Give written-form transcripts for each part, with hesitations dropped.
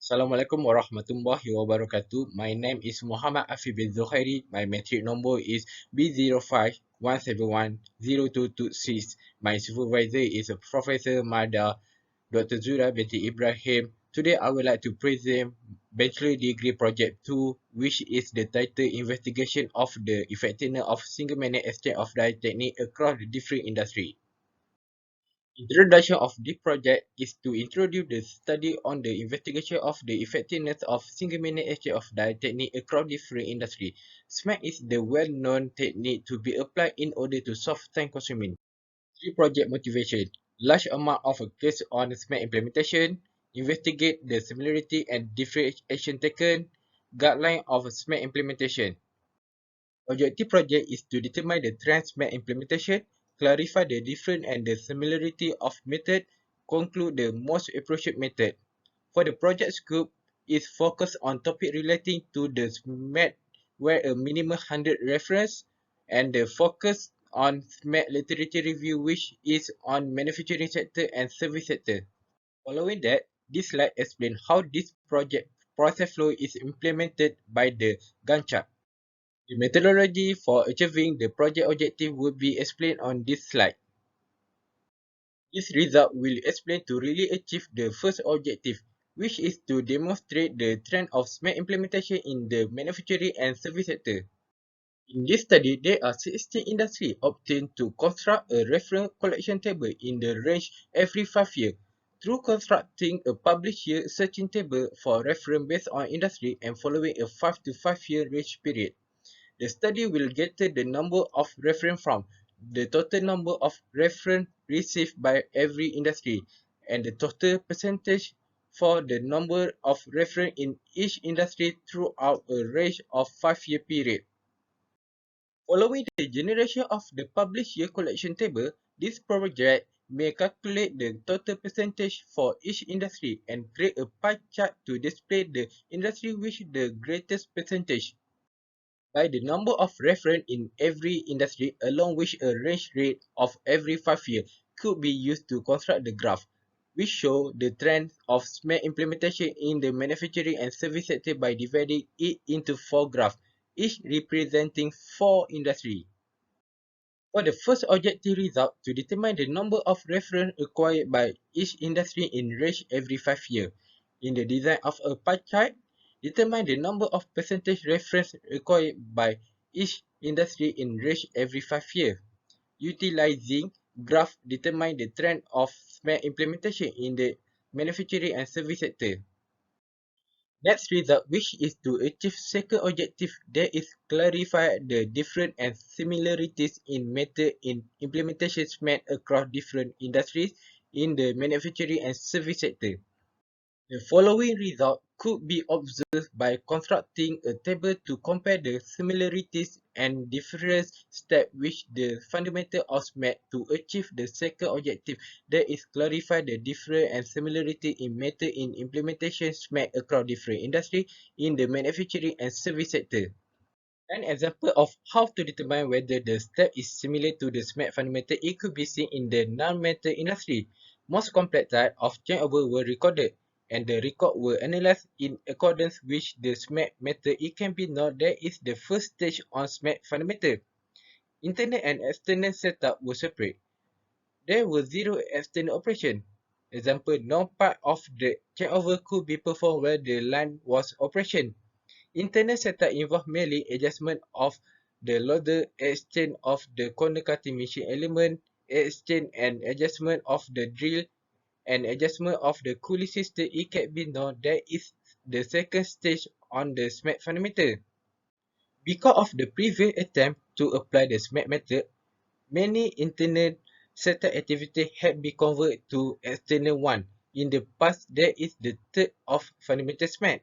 Assalamualaikum warahmatullahi wabarakatuh. My name is Muhammad Afif bin Zuhairi. My metric number is B05-171-0226. My supervisor is Professor Mada Dr. Zura binti Ibrahim. Today I would like to present Bachelor Degree Project 2, which is the title Investigation of the Effectiveness of Single-Minded Exchange of Dye Technique across the different industry. Introduction of this project is to introduce the study on the investigation of the effectiveness of single-minded exchange of dye technique across different industries. SMAC is the well-known technique to be applied in order to solve time-consuming. Key project motivation: large amount of case on SMAC implementation, investigate the similarity and differentiation taken, guideline of SMAC implementation. Objective project is to determine the trend SMAC implementation, clarify the difference and the similarity of method, conclude the most appropriate method. For the project scope, is focused on topic relating to the SMAC where a minimum 100 reference, and the focus on SMAC literature review which is on manufacturing sector and service sector. Following that, this slide explains how this project process flow is implemented by the Gantt chart. The methodology for achieving the project objective will be explained on this slide. This result will explain to really achieve the first objective, which is to demonstrate the trend of SMAC implementation in the manufacturing and service sector. In this study, there are 16 industries obtained to construct a reference collection table in the range every 5 years. Through constructing a published year searching table for reference based on industry and following a 5 to 5 year range period. The study will gather the number of reference from the total number of reference received by every industry and the total percentage for the number of reference in each industry throughout a range of 5-year period. Following the generation of the published year collection table, this project may calculate the total percentage for each industry and create a pie chart to display the industry with the greatest percentage. By the number of reference in every industry along with a range rate of every 5 years could be used to construct the graph, which show the trend of SMAC implementation in the manufacturing and service sector by dividing it into 4 graphs, each representing 4 industries. For the first objective result, to determine the number of reference required by each industry in range every 5 years. In the design of a pie chart, determine the number of percentage reference required by each industry in range every 5 years. Utilizing graph, determine the trend of SMAC implementation in the manufacturing and service sector. Next result, which is to achieve second objective, that is clarify the difference and similarities in method in implementation SMAC across different industries in the manufacturing and service sector. The following result could be observed by constructing a table to compare the similarities and difference steps with the fundamental of SMAC to achieve the second objective, that is clarify the difference and similarity in method in implementation SMAC across different industries in the manufacturing and service sector. An example of how to determine whether the step is similar to the SMAC fundamental, it could be seen in the non-metal industry. Most complex type of changeover were recorded, and the record were analyzed in accordance with the SMAC method. It can be noted that is the first stage on SMAC fundamental. Internal and external setup were separate. There were 0 external operation. Example, no part of the changeover could be performed where the line was operation. Internal setup involve merely adjustment of the loader, exchange of the corner cutting machine element, exchange and adjustment of the drill, and adjustment of the cooling system. It can be known that is the second stage on the SMAC fundamental. Because of the previous attempt to apply the SMAC method, many internal setup activity had been converted to external one. In the past, there is the third of fundamental SMAC.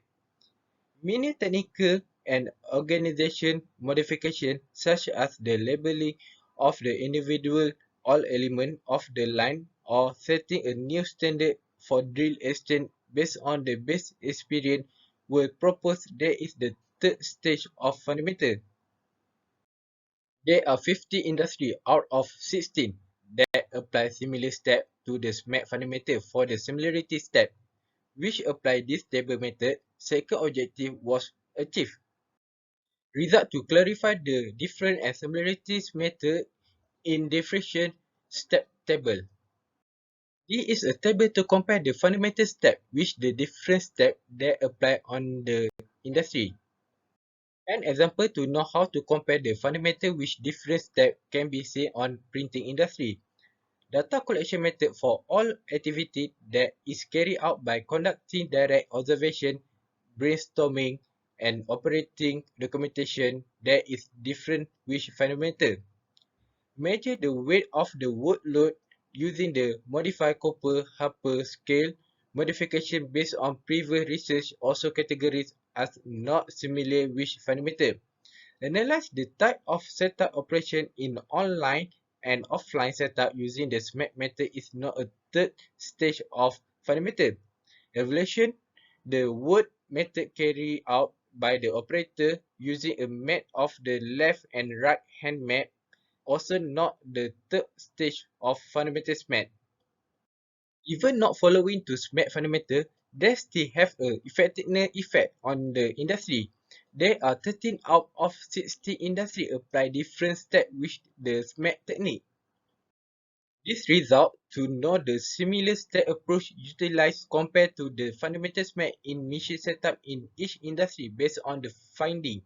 Many technical and organization modifications, such as the labeling of the individual all elements of the line or setting a new standard for drill exchange based on the base experience, were proposed. That is the third stage of fundamental. There are 50 industries out of 16 that apply similar steps to the SMAC fundamental for the similarity step. which apply this table method, second objective was achieved. Result to clarify the different and similarities method in differentiation step table. This is a table to compare the fundamental step which the different step that apply on the industry. An example to know how to compare the fundamental which different step can be seen on printing industry. Data collection method for all activity that is carried out by conducting direct observation, brainstorming, and operating documentation that is different which fundamental. Measure the weight of the workload using the modified Cooper-Harper scale. Modification based on previous research also categorized as not similar which fundamental. Analyze the type of setup operation in online and offline setup using the SMART method is not a third stage of fundamental. Evaluation, the word method carried out by the operator using a map of the left and right hand map, also not the third stage of fundamental SMART. Even not following to SMART fundamental, they still have a effectiveness effect on the industry. There are 13 out of 60 industry apply different steps with the SMART technique. This result to know the similar step approach utilized compared to the fundamental SMART in machine setup in each industry based on the finding.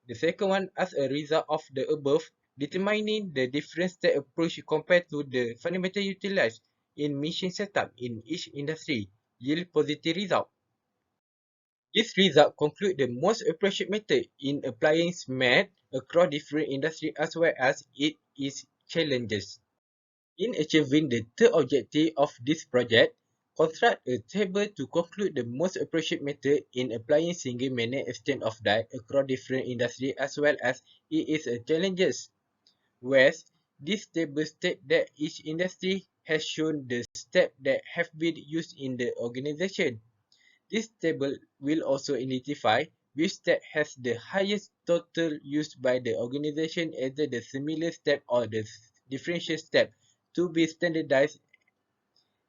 The second one, as a result of the above, determining the different step approach compared to the fundamental utilized in machine setup in each industry yield positive result. This result conclude the most appropriate method in applying SMART across different industries as well as its challenges. In achieving the third objective of this project, construct a table to conclude the most appropriate method in applying single magnet exchange of die across different industries as well as its challenges. Whereas, this table states that each industry has shown the steps that have been used in the organization. This table will also identify which step has the highest total used by the organization, either the similar step or the differential step, to be standardized,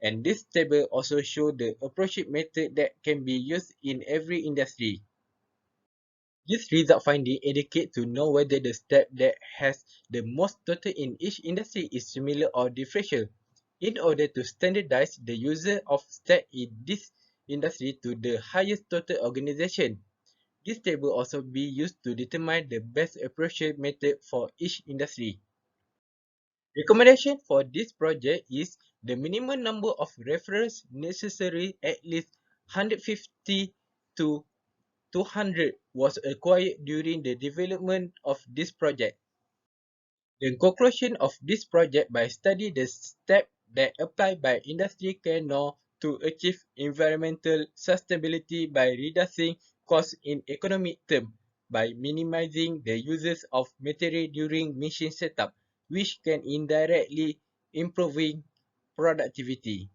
and this table also shows the appropriate method that can be used in every industry. This result finding indicate to know whether the step that has the most total in each industry is similar or differential. In order to standardize the user of step in this industry to the highest total organization, this table also be used to determine the best appropriate method for each industry. Recommendation for this project is the minimum number of reference necessary at least 150 to 200 was acquired during the development of this project. The conclusion of this project by study the steps that apply by industry can know to achieve environmental sustainability by reducing costs in economic terms, by minimizing the uses of material during machine setup, which can indirectly improving productivity.